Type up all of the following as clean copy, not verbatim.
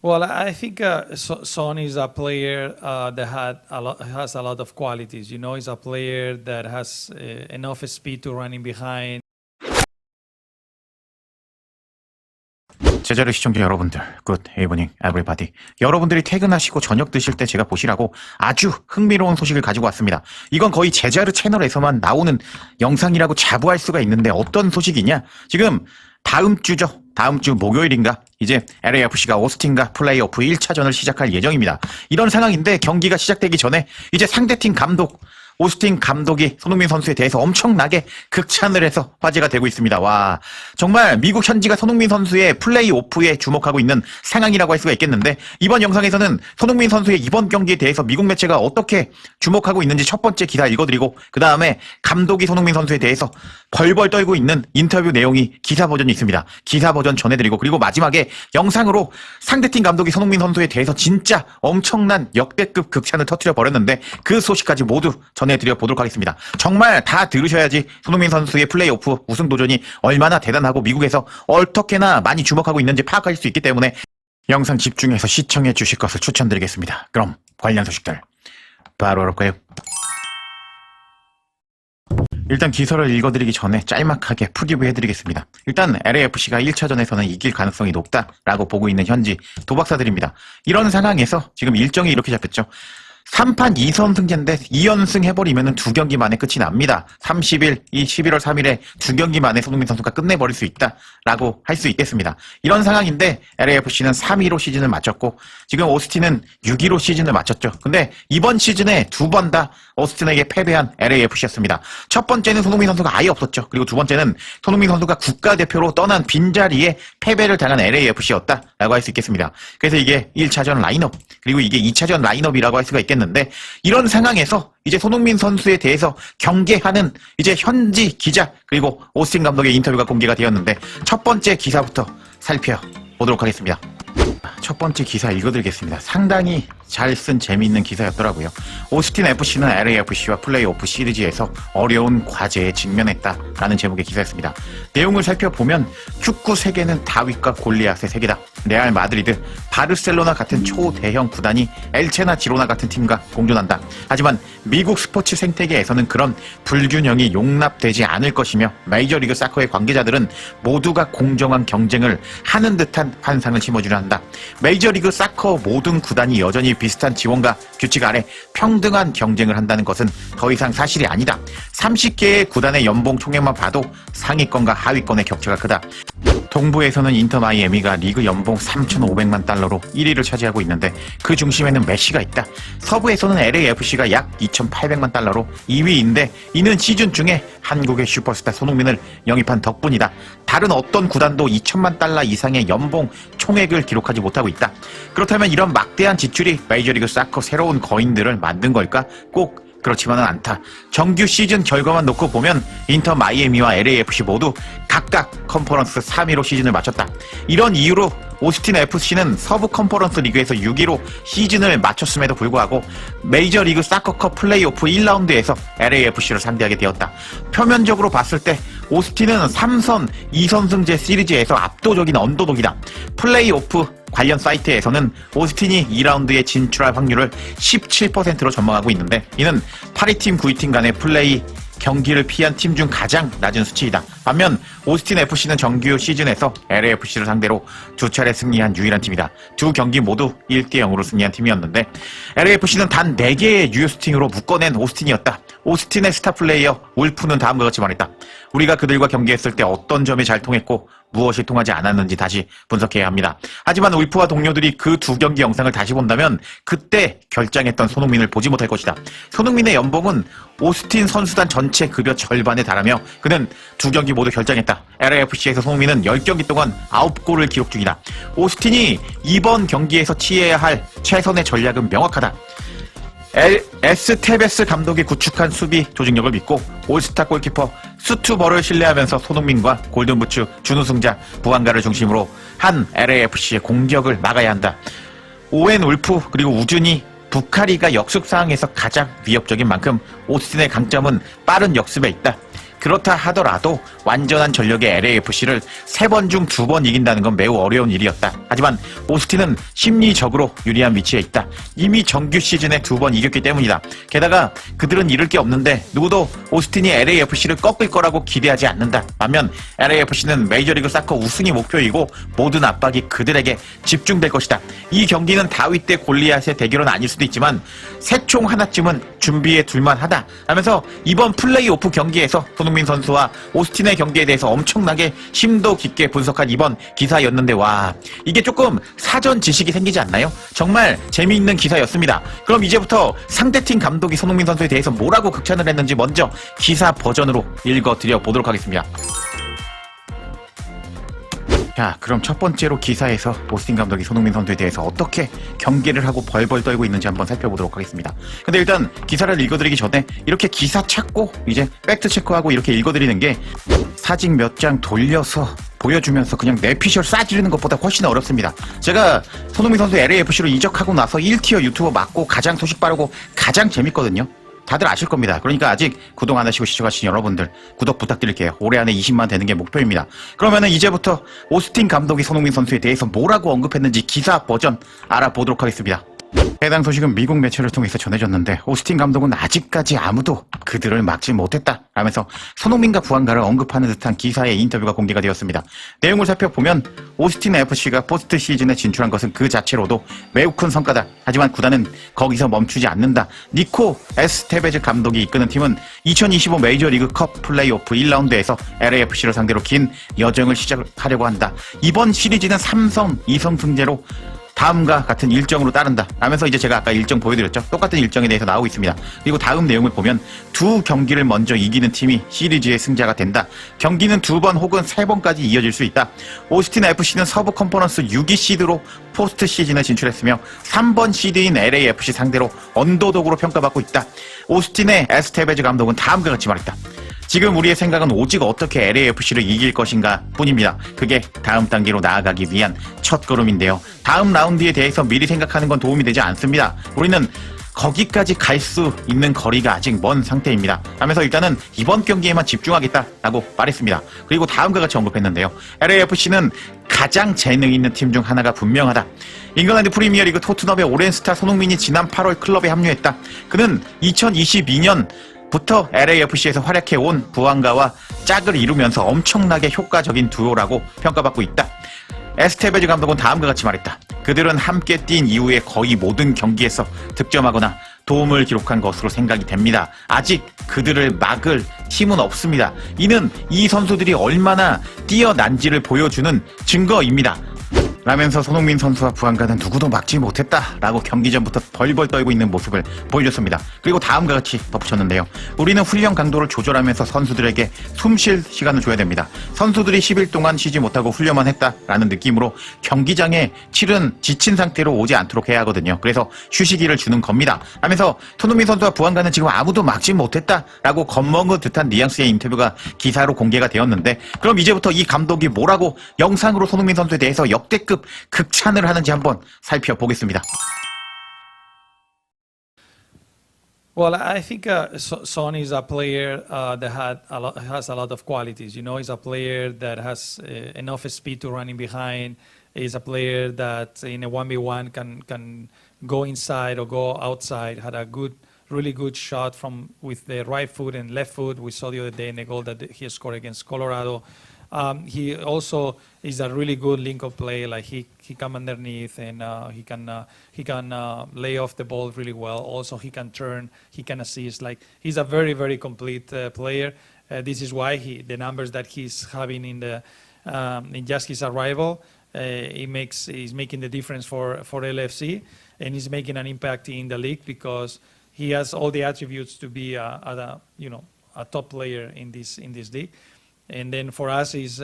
Well, I think Son is a player that has a lot of qualities. You know, he's a player that has enough speed to running behind. 제자리 시청자 여러분들, 굿 이브닝 에브리바디. 여러분들이 퇴근하시고 저녁 드실 때 제가 보시라고 아주 흥미로운 소식을 가지고 왔습니다. 이건 거의 제자르 채널에서만 나오는 영상이라고 자부할 수가 있는데 어떤 소식이냐? 지금 다음 주죠. 다음 주 목요일인가? 이제 LAFC가 오스틴과 플레이오프 1차전을 시작할 예정입니다. 이런 상황인데 경기가 시작되기 전에 이제 상대팀 감독 오스틴 감독이 손흥민 선수에 대해서 엄청나게 극찬을 해서 화제가 되고 있습니다. 와, 정말 미국 현지가 손흥민 선수의 플레이오프에 주목하고 있는 상황이라고 할 수가 있겠는데, 이번 영상에서는 손흥민 선수의 이번 경기에 대해서 미국 매체가 어떻게 주목하고 있는지 첫 번째 기사 읽어드리고, 그 다음에 감독이 손흥민 선수에 대해서 벌벌 떨고 있는 인터뷰 내용이 기사 버전이 있습니다. 기사 버전 전해드리고, 그리고 마지막에 영상으로 상대팀 감독이 손흥민 선수에 대해서 진짜 엄청난 역대급 극찬을 터뜨려 버렸는데 그 소식까지 모두 전해드려 보도록 하겠습니다. 정말 다 들으셔야지 손흥민 선수의 플레이오프 우승 도전이 얼마나 대단하고 미국에서 어떻게나 많이 주목하고 있는지 파악할 수 있기 때문에 영상 집중해서 시청해 주실 것을 추천드리겠습니다. 그럼 관련 소식들 바로 알아볼까요? 일단 기사를 읽어드리기 전에 짤막하게 프리뷰 해드리겠습니다. 일단 LAFC가 1차전에서는 이길 가능성이 높다라고 보고 있는 현지 도박사들입니다. 이런 상황에서 지금 일정이 이렇게 잡혔죠. 3판 2선 승제인데 2연승 해버리면 2경기 만에 끝이 납니다. 30일, 이 11월 3일에 2경기 만에 손흥민 선수가 끝내버릴 수 있다라고 할 수 있겠습니다. 이런 상황인데 LAFC는 3위로 시즌을 마쳤고 지금 오스틴은 6위로 시즌을 마쳤죠. 근데 이번 시즌에 2번 다 오스틴에게 패배한 LAFC였습니다. 첫 번째는 손흥민 선수가 아예 없었죠. 그리고 두 번째는 손흥민 선수가 국가대표로 떠난 빈자리에 패배를 당한 LAFC였다라고 할 수 있겠습니다. 그래서 이게 1차전 라인업, 그리고 이게 2차전 라인업이라고 할 수가 있겠는데, 이런 상황에서 이제 손흥민 선수에 대해서 경계하는 이제 현지 기자 그리고 오스틴 감독의 인터뷰가 공개가 되었는데 첫 번째 기사부터 살펴보도록 하겠습니다. 첫 번째 기사 읽어드리겠습니다. 상당히 잘 쓴 재미있는 기사였더라고요. 오스틴 FC는 LAFC와 플레이오프 시리즈에서 어려운 과제에 직면했다라는 제목의 기사였습니다. 내용을 살펴보면 축구 세계는 다윗과 골리앗의 세계다. 레알 마드리드, 바르셀로나 같은 초대형 구단이 엘체나 지로나 같은 팀과 공존한다. 하지만 미국 스포츠 생태계에서는 그런 불균형이 용납되지 않을 것이며 메이저리그 사커의 관계자들은 모두가 공정한 경쟁을 하는 듯한 환상을 심어주려 한다. 메이저리그 사커 모든 구단이 여전히 비슷한 지원과 규칙 아래 평등한 경쟁을 한다는 것은 더 이상 사실이 아니다. 30개의 구단의 연봉 총액만 봐도 상위권과 하위권의 격차가 크다. 동부에서는 인터 마이애미가 리그 연봉 3,500만 달러로 1위를 차지하고 있는데 그 중심에는 메시가 있다. 서부에서는 LAFC가 약 2,800만 달러로 2위인데 이는 시즌 중에 한국의 슈퍼스타 손흥민을 영입한 덕분이다. 다른 어떤 구단도 2천만 달러 이상의 연봉 총액을 기록하지 못하고 있다. 그렇다면 이런 막대한 지출이 메이저리그 사커 새로운 거인들을 만든 걸까? 꼭 그렇지만은 않다. 정규 시즌 결과만 놓고 보면 인터 마이애미와 LAFC 모두 각각 컨퍼런스 3위로 시즌을 마쳤다. 이런 이유로 오스틴 FC는 서부 컨퍼런스 리그에서 6위로 시즌을 마쳤음에도 불구하고 메이저리그 사커컵 플레이오프 1라운드에서 LAFC를 상대하게 되었다. 표면적으로 봤을 때 오스틴은 3선 2선승제 시리즈에서 압도적인 언더독이다. 플레이오프 관련 사이트에서는 오스틴이 2라운드에 진출할 확률을 17%로 전망하고 있는데 이는 8위팀 9위팀 간의 플레이 경기를 피한 팀 중 가장 낮은 수치이다. 반면 오스틴 FC는 정규 시즌에서 LAFC를 상대로 2차례 승리한 유일한 팀이다. 두 경기 모두 1대0으로 승리한 팀이었는데 LAFC는 단 4개의 유효스팅으로 묶어낸 오스틴이었다. 오스틴의 스타 플레이어 울프는 다음과 같이 말했다. 우리가 그들과 경기했을 때 어떤 점이 잘 통했고 무엇이 통하지 않았는지 다시 분석해야 합니다. 하지만 울프와 동료들이 그 두 경기 영상을 다시 본다면 그때 결장했던 손흥민을 보지 못할 것이다. 손흥민의 연봉은 오스틴 선수단 전체 급여 절반에 달하며 그는 두 경기 모두 결장했다. LAFC에서 손흥민은 10경기 동안 9골을 기록 중이다. 오스틴이 이번 경기에서 취해야 할 최선의 전략은 명확하다. 에스테베스 감독이 구축한 수비 조직력을 믿고 올스타 골키퍼 수투버를 신뢰하면서 손흥민과 골든부츠 준우승자 부안가를 중심으로 한 LAFC의 공격을 막아야 한다. 오웬 울프 그리고 우준이 부카리가 역습 상황에서 가장 위협적인 만큼 오스틴의 강점은 빠른 역습에 있다. 그렇다 하더라도 완전한 전력의 LAFC를 3번 중 2번 이긴다는 건 매우 어려운 일이었다. 하지만 오스틴은 심리적으로 유리한 위치에 있다. 이미 정규 시즌에 2번 이겼기 때문이다. 게다가 그들은 잃을 게 없는데 누구도 오스틴이 LAFC를 꺾을 거라고 기대하지 않는다. 반면 LAFC는 메이저리그 사커 우승이 목표이고 모든 압박이 그들에게 집중될 것이다. 이 경기는 다윗 대 골리앗의 대결은 아닐 수도 있지만 새총 하나쯤은 준비해 둘만하다 하면서 이번 플레이오프 경기에서 손흥민 선수와 오스틴의 경기에 대해서 엄청나게 심도 깊게 분석한 이번 기사였는데 와, 이게 조금 사전 지식이 생기지 않나요? 정말 재미있는 기사였습니다. 그럼 이제부터 상대팀 감독이 손흥민 선수에 대해서 뭐라고 극찬을 했는지 먼저 기사 버전으로 읽어드려 보도록 하겠습니다. 자, 그럼 첫 번째로 기사에서 오스틴 감독이 손흥민 선수에 대해서 어떻게 경기를 하고 벌벌 떨고 있는지 한번 살펴보도록 하겠습니다. 근데 일단 기사를 읽어드리기 전에 이렇게 기사 찾고 이제 팩트 체크하고 이렇게 읽어드리는 게 사진 몇 장 돌려서 보여주면서 그냥 내피셜 싸지르는 것보다 훨씬 어렵습니다. 제가 손흥민 선수 LAFC로 이적하고 나서 1티어 유튜버 맞고 가장 소식 빠르고 가장 재밌거든요. 다들 아실 겁니다. 그러니까 아직 구독 안 하시고 시청하신 여러분들 구독 부탁드릴게요. 올해 안에 20만 되는 게 목표입니다. 그러면은 이제부터 오스틴 감독이 손흥민 선수에 대해서 뭐라고 언급했는지 기사 버전 알아보도록 하겠습니다. 해당 소식은 미국 매체를 통해서 전해졌는데 오스틴 감독은 아직까지 아무도 그들을 막지 못했다 라면서 손흥민과 부한가를 언급하는 듯한 기사의 인터뷰가 공개가 되었습니다. 내용을 살펴보면 오스틴 FC가 포스트 시즌에 진출한 것은 그 자체로도 매우 큰 성과다. 하지만 구단은 거기서 멈추지 않는다. 니코 에스테베즈 감독이 이끄는 팀은 2025 메이저리그 컵 플레이오프 1라운드에서 LAFC를 상대로 긴 여정을 시작하려고 한다. 이번 시리즈는 3선 2승승제로 다음과 같은 일정으로 따른다 라면서 이제 제가 아까 일정 보여드렸죠. 똑같은 일정에 대해서 나오고 있습니다. 그리고 다음 내용을 보면 두 경기를 먼저 이기는 팀이 시리즈의 승자가 된다. 경기는 2번 혹은 3번까지 이어질 수 있다. 오스틴 FC는 서부 컨퍼런스 6위 시드로 포스트 시즌에 진출했으며 3번 시드인 LAFC 상대로 언더독으로 평가받고 있다. 오스틴의 에스테베즈 감독은 다음과 같이 말했다. 지금 우리의 생각은 오직 어떻게 LAFC를 이길 것인가 뿐입니다. 그게 다음 단계로 나아가기 위한 첫걸음인데요. 다음 라운드에 대해서 미리 생각하는 건 도움이 되지 않습니다. 우리는 거기까지 갈 수 있는 거리가 아직 먼 상태입니다. 하면서 일단은 이번 경기에만 집중하겠다라고 말했습니다. 그리고 다음과 같이 언급했는데요. LAFC는 가장 재능 있는 팀 중 하나가 분명하다. 잉글랜드 프리미어리그 토트넘의 오랜 스타 손흥민이 지난 8월 클럽에 합류했다. 그는 2022년 부터 LAFC에서 활약해온 부한가와 짝을 이루면서 엄청나게 효과적인 듀오라고 평가받고 있다. 에스테베즈 감독은 다음과 같이 말했다. 그들은 함께 뛴 이후에 거의 모든 경기에서 득점하거나 도움을 기록한 것으로 생각이 됩니다. 아직 그들을 막을 팀은 없습니다. 이는 이 선수들이 얼마나 뛰어난지를 보여주는 증거입니다. 라면서 손흥민 선수와 부한가는 누구도 막지 못했다라고 경기 전부터 벌벌 떨고 있는 모습을 보여줬습니다. 그리고 다음과 같이 덧붙였는데요. 우리는 훈련 강도를 조절하면서 선수들에게 숨 쉴 시간을 줘야 됩니다. 선수들이 10일 동안 쉬지 못하고 훈련만 했다라는 느낌으로 경기장에 지친 상태로 오지 않도록 해야 하거든요. 그래서 휴식기를 주는 겁니다. 하면서 손흥민 선수와 부한가는 지금 아무도 막지 못했다라고 겁먹은 듯한 뉘앙스의 인터뷰가 기사로 공개가 되었는데, 그럼 이제부터 이 감독이 뭐라고 영상으로 손흥민 선수에 대해서 역대급 극찬을 하는지 한번 살펴보겠습니다. Well, I think Son is a player that has a lot of qualities. You know, he's a player that has enough speed to running behind. He's a player that in a 1v1 can go inside or go outside. Had a really good shot with the right foot and left foot. We saw the other day in the goal that he scored against Colorado. He also is a really good link-up play. Like he come underneath and he can lay off the ball really well. Also, he can turn, he can assist. Like he's a very, very complete player. This is why the numbers that he's having in just his arrival, he's making the difference for LFC, and he's making an impact in the league because he has all the attributes to be a top player in this league. And then for us is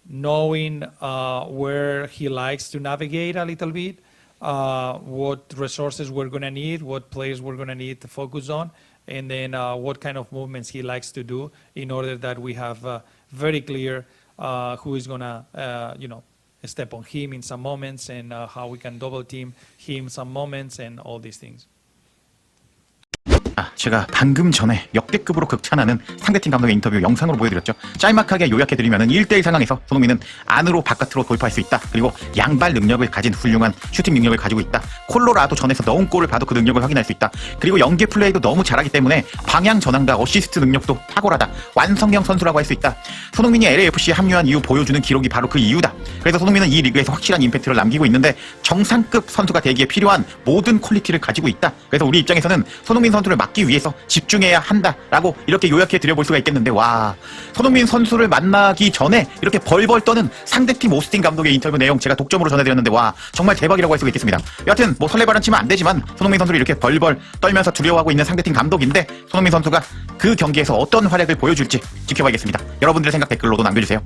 knowing where he likes to navigate a little bit, what resources we're going to need, what players we're going to need to focus on, and then what kind of movements he likes to do in order that we have very clear who is going to, step on him in some moments and how we can double team him some moments and all these things. 제가 방금 전에 역대급으로 극찬하는 상대팀 감독의 인터뷰 영상으로 보여드렸죠. 짤막하게 요약해드리면 1대1 상황에서 손흥민은 안으로 바깥으로 돌파할 수 있다. 그리고 양발 능력을 가진 훌륭한 슈팅 능력을 가지고 있다. 콜로라도 전에서 넣은 골을 봐도 그 능력을 확인할 수 있다. 그리고 연계 플레이도 너무 잘하기 때문에 방향 전환과 어시스트 능력도 탁월하다. 완성형 선수라고 할 수 있다. 손흥민이 LAFC에 합류한 이후 보여주는 기록이 바로 그 이유다. 그래서 손흥민은 이 리그에서 확실한 임팩트를 남기고 있는데 정상급 선수가 되기에 필요한 모든 퀄리티를 가지고 있다. 그래서 우리 입장에서는 손흥민 선수를 막기 위해서 집중해야 한다라고 이렇게 요약해 드려볼 수가 있겠는데, 와, 손흥민 선수를 만나기 전에 이렇게 벌벌 떠는 상대팀 오스틴 감독의 인터뷰 내용 제가 독점으로 전해드렸는데, 와, 정말 대박이라고 할 수가 있겠습니다. 여하튼 뭐 설레발은 치면 안 되지만 손흥민 선수를 이렇게 벌벌 떨면서 두려워하고 있는 상대팀 감독인데, 손흥민 선수가 그 경기에서 어떤 활약을 보여줄지 지켜봐야겠습니다. 여러분들의 생각 댓글로도 남겨주세요.